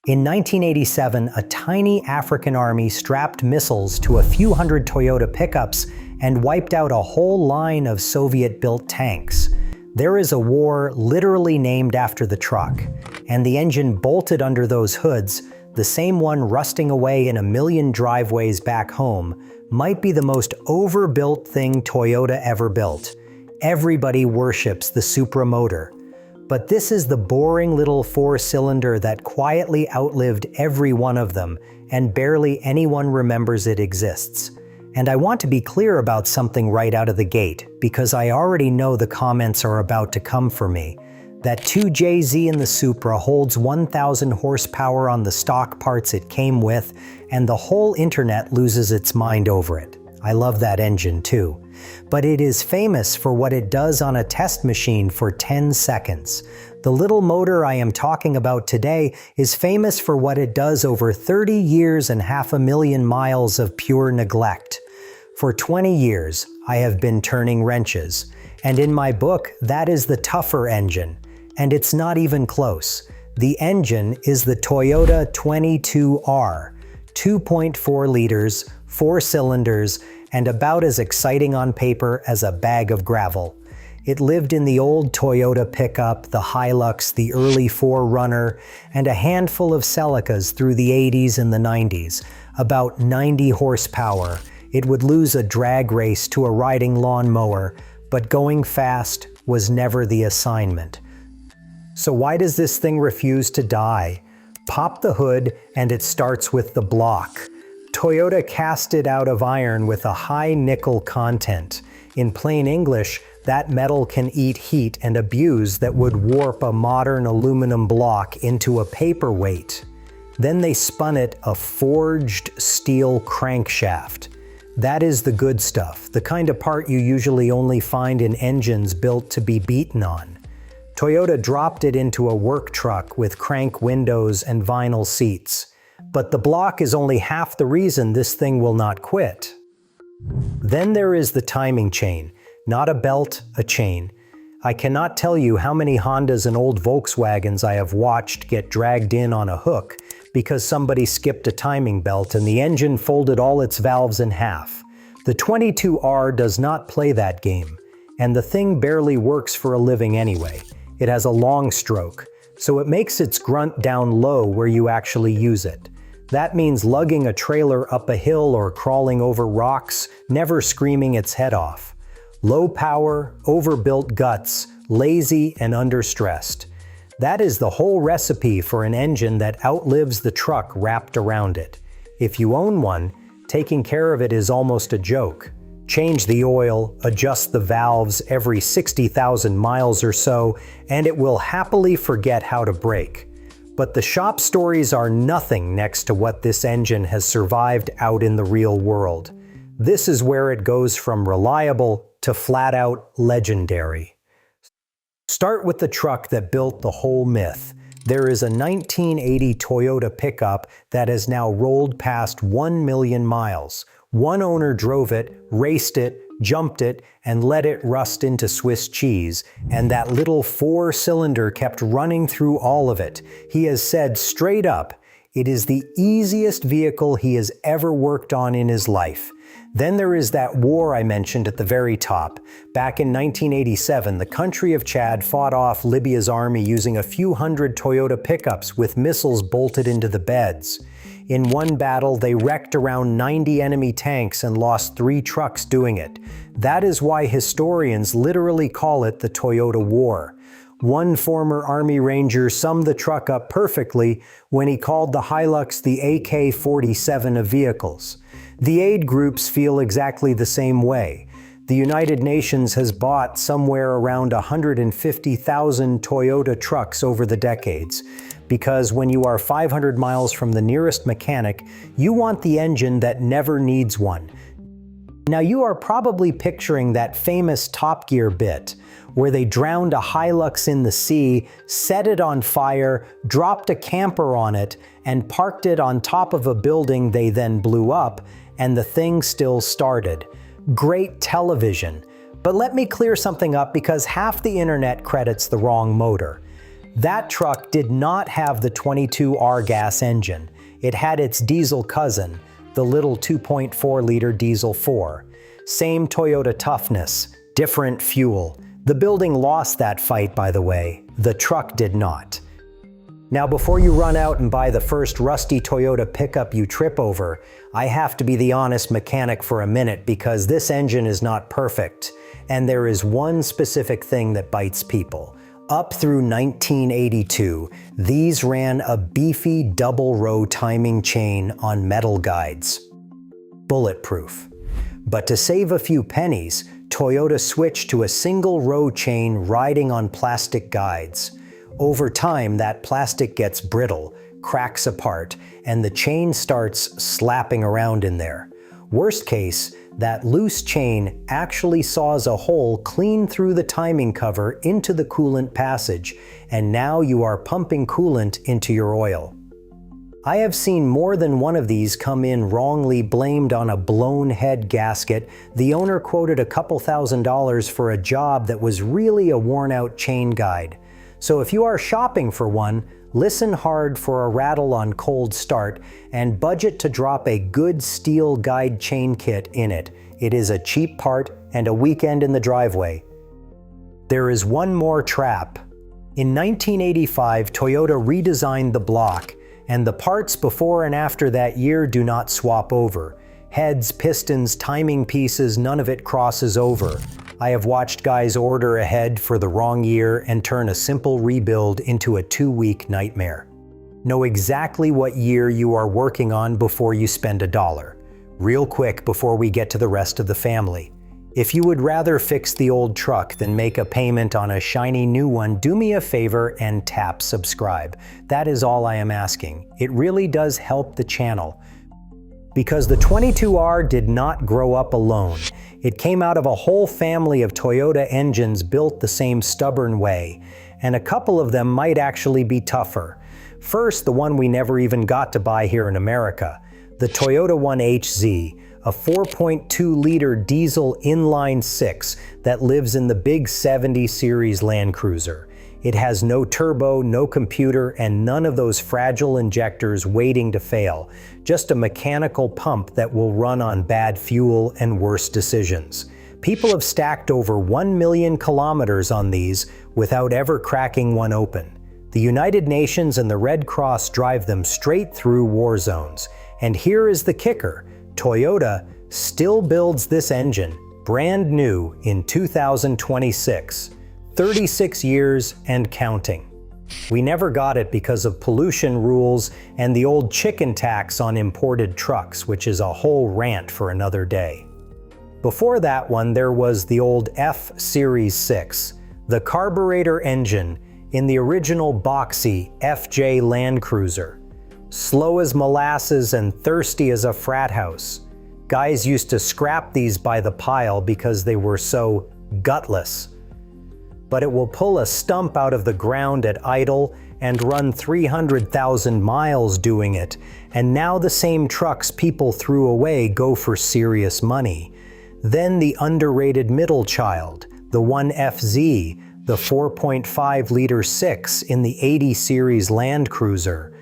In 1987, a tiny African army strapped missiles to a few hundred Toyota pickups and wiped out a whole line of Soviet-built tanks. There is a war literally named after the truck, and the engine bolted under those hoods, the same one rusting away in a million driveways back home, might be the most overbuilt thing Toyota ever built. Everybody worships the Supra motor. But this is the boring little four-cylinder that quietly outlived every one of them, and barely anyone remembers it exists. And I want to be clear about something right out of the gate, because I already know the comments are about to come for me. That 2JZ in the Supra holds 1,000 horsepower on the stock parts it came with, and the whole internet loses its mind over it. I love that engine too. But it is famous for what it does on a test machine for 10 seconds. The little motor I am talking about today is famous for what it does over 30 years and 500,000 miles of pure neglect. For 20 years, I have been turning wrenches, and in my book, that is the tougher engine. And it's not even close. The engine is the Toyota 22R, 2.4 liters, 4 cylinders, and about as exciting on paper as a bag of gravel. It lived in the old Toyota pickup, the Hilux, the early 4Runner, and a handful of Celicas through the 80s and the 90s, about 90 horsepower. It would lose a drag race to a riding lawnmower, but going fast was never the assignment. So why does this thing refuse to die? Pop the hood and it starts with the block. Toyota cast it out of iron with a high nickel content. In plain English, that metal can eat heat and abuse that would warp a modern aluminum block into a paperweight. Then they spun it a forged steel crankshaft. That is the good stuff, the kind of part you usually only find in engines built to be beaten on. Toyota dropped it into a work truck with crank windows and vinyl seats. But the block is only half the reason this thing will not quit. Then there is the timing chain, not a belt, a chain. I cannot tell you how many Hondas and old Volkswagens I have watched get dragged in on a hook because somebody skipped a timing belt and the engine folded all its valves in half. The 22R does not play that game, and the thing barely works for a living anyway. It has a long stroke, so it makes its grunt down low where you actually use it. That means lugging a trailer up a hill or crawling over rocks, never screaming its head off. Low power, overbuilt guts, lazy and understressed. That is the whole recipe for an engine that outlives the truck wrapped around it. If you own one, taking care of it is almost a joke. Change the oil, adjust the valves every 60,000 miles or so, and it will happily forget how to brake. But the shop stories are nothing next to what this engine has survived out in the real world. This is where it goes from reliable to flat-out legendary. Start with the truck that built the whole myth. There is a 1980 Toyota pickup that has now rolled past 1 million miles. One owner drove it, raced it, jumped it, and let it rust into Swiss cheese, and that little 4-cylinder kept running through all of it. He has said straight up, it is the easiest vehicle he has ever worked on in his life. Then there is that war I mentioned at the very top. Back in 1987, the country of Chad fought off Libya's army using a few hundred Toyota pickups with missiles bolted into the beds. In one battle, they wrecked around 90 enemy tanks and lost 3 trucks doing it. That is why historians literally call it the Toyota War. One former Army Ranger summed the truck up perfectly when he called the Hilux the AK-47 of vehicles. The aid groups feel exactly the same way. The United Nations has bought somewhere around 150,000 Toyota trucks over the decades, because when you are 500 miles from the nearest mechanic, you want the engine that never needs one. Now you are probably picturing that famous Top Gear bit, where they drowned a Hilux in the sea, set it on fire, dropped a camper on it, and parked it on top of a building they then blew up, and the thing still started. Great television. But let me clear something up because half the internet credits the wrong motor. That truck did not have the 22R gas engine. It had its diesel cousin, the little 2.4-liter Diesel 4. Same Toyota toughness, different fuel. The building lost that fight, by the way. The truck did not. Now, before you run out and buy the first rusty Toyota pickup you trip over, I have to be the honest mechanic for a minute because this engine is not perfect. And there is one specific thing that bites people. Up through 1982, these ran a beefy double-row timing chain on metal guides. Bulletproof. But to save a few pennies, Toyota switched to a single-row chain riding on plastic guides. Over time, that plastic gets brittle, cracks apart, and the chain starts slapping around in there. Worst case, that loose chain actually saws a hole clean through the timing cover into the coolant passage, and now you are pumping coolant into your oil. I have seen more than one of these come in wrongly blamed on a blown head gasket. The owner quoted a couple $1,000s for a job that was really a worn-out chain guide. So if you are shopping for one, listen hard for a rattle on cold start and budget to drop a good steel guide chain kit in it. It is a cheap part and a weekend in the driveway. There is one more trap. In 1985, Toyota redesigned the block, and the parts before and after that year do not swap over. Heads, pistons, timing pieces, none of it crosses over. I have watched guys order a head for the wrong year and turn a simple rebuild into a 2-week nightmare. Know exactly what year you are working on before you spend $1. Real quick before we get to the rest of the family. If you would rather fix the old truck than make a payment on a shiny new one, do me a favor and tap subscribe. That is all I am asking. It really does help the channel. Because the 22R did not grow up alone. It came out of a whole family of Toyota engines built the same stubborn way, and a couple of them might actually be tougher. First, the one we never even got to buy here in America, the Toyota 1HZ, a 4.2-liter diesel inline 6 that lives in the big 70 series Land Cruiser. It has no turbo, no computer, and none of those fragile injectors waiting to fail. Just a mechanical pump that will run on bad fuel and worse decisions. People have stacked over 1 million kilometers on these without ever cracking one open. The United Nations and the Red Cross drive them straight through war zones. And here is the kicker. Toyota still builds this engine, brand new in 2026. 36 years and counting. We never got it because of pollution rules and the old chicken tax on imported trucks, which is a whole rant for another day. Before that one, there was the old F Series 6, the carburetor engine in the original boxy FJ Land Cruiser. Slow as molasses and thirsty as a frat house. Guys used to scrap these by the pile because they were so gutless. But it will pull a stump out of the ground at idle and run 300,000 miles doing it, and now the same trucks people threw away go for serious money. Then the underrated middle child, the 1FZ, the 4.5-liter 6 in the 80 series Land Cruiser.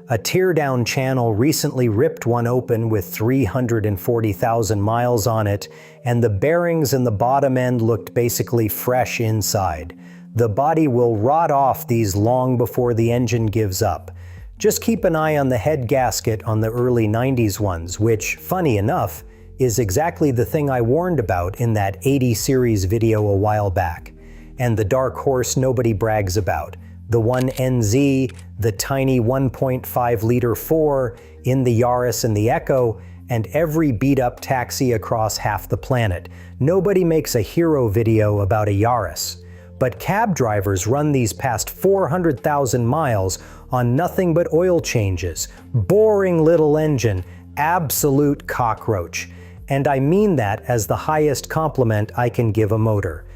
A teardown channel recently ripped one open with 340,000 miles on it, and the bearings in the bottom end looked basically fresh inside. The body will rot off these long before the engine gives up. Just keep an eye on the head gasket on the early 90s ones, which, funny enough, is exactly the thing I warned about in that 80 series video a while back. And the dark horse nobody brags about. The 1NZ, the tiny 1.5-liter 4 in the Yaris and the Echo, and every beat-up taxi across half the planet. Nobody makes a hero video about a Yaris. But cab drivers run these past 400,000 miles on nothing but oil changes. Boring little engine, absolute cockroach. And I mean that as the highest compliment I can give a motor.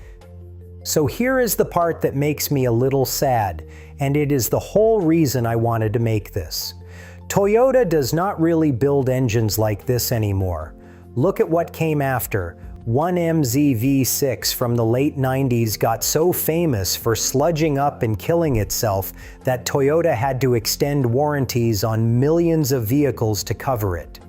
So here is the part that makes me a little sad, and it is the whole reason I wanted to make this. Toyota does not really build engines like this anymore. Look at what came after. 1MZ V6 from the late 90s got so famous for sludging up and killing itself that Toyota had to extend warranties on millions of vehicles to cover it.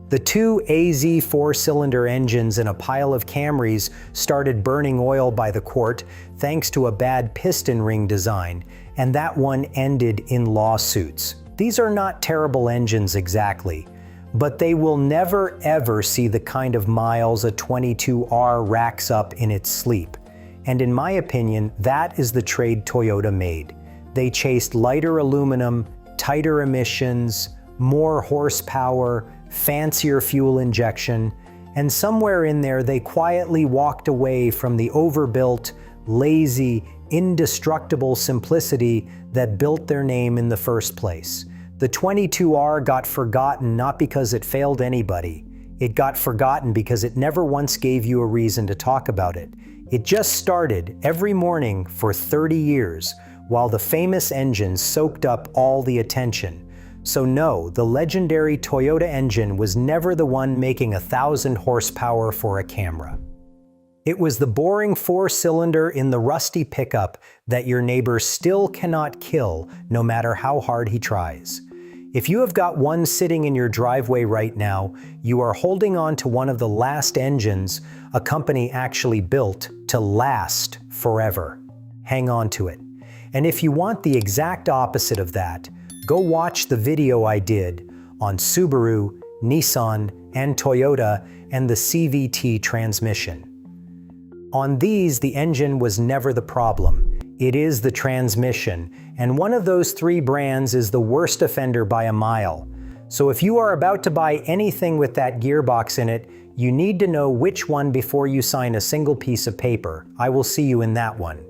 The two AZ four-cylinder engines in a pile of Camrys started burning oil by the quart thanks to a bad piston ring design, and that one ended in lawsuits. These are not terrible engines exactly, but they will never ever see the kind of miles a 22R racks up in its sleep. And in my opinion, that is the trade Toyota made. They chased lighter aluminum, tighter emissions, more horsepower, fancier fuel injection, and somewhere in there they quietly walked away from the overbuilt, lazy, indestructible simplicity that built their name in the first place. The 22R got forgotten not because it failed anybody. It got forgotten because it never once gave you a reason to talk about it. It just started every morning for 30 years, while the famous engine soaked up all the attention. So no, the legendary Toyota engine was never the one making 1,000 horsepower for a camera. It was the boring four-cylinder in the rusty pickup that your neighbor still cannot kill, no matter how hard he tries. If you have got one sitting in your driveway right now, you are holding on to one of the last engines a company actually built to last forever. Hang on to it. And if you want the exact opposite of that, go watch the video I did on Subaru, Nissan, and Toyota and the CVT transmission. On these, the engine was never the problem. It is the transmission, and one of those three brands is the worst offender by a mile. So if you are about to buy anything with that gearbox in it, you need to know which one before you sign a single piece of paper. I will see you in that one.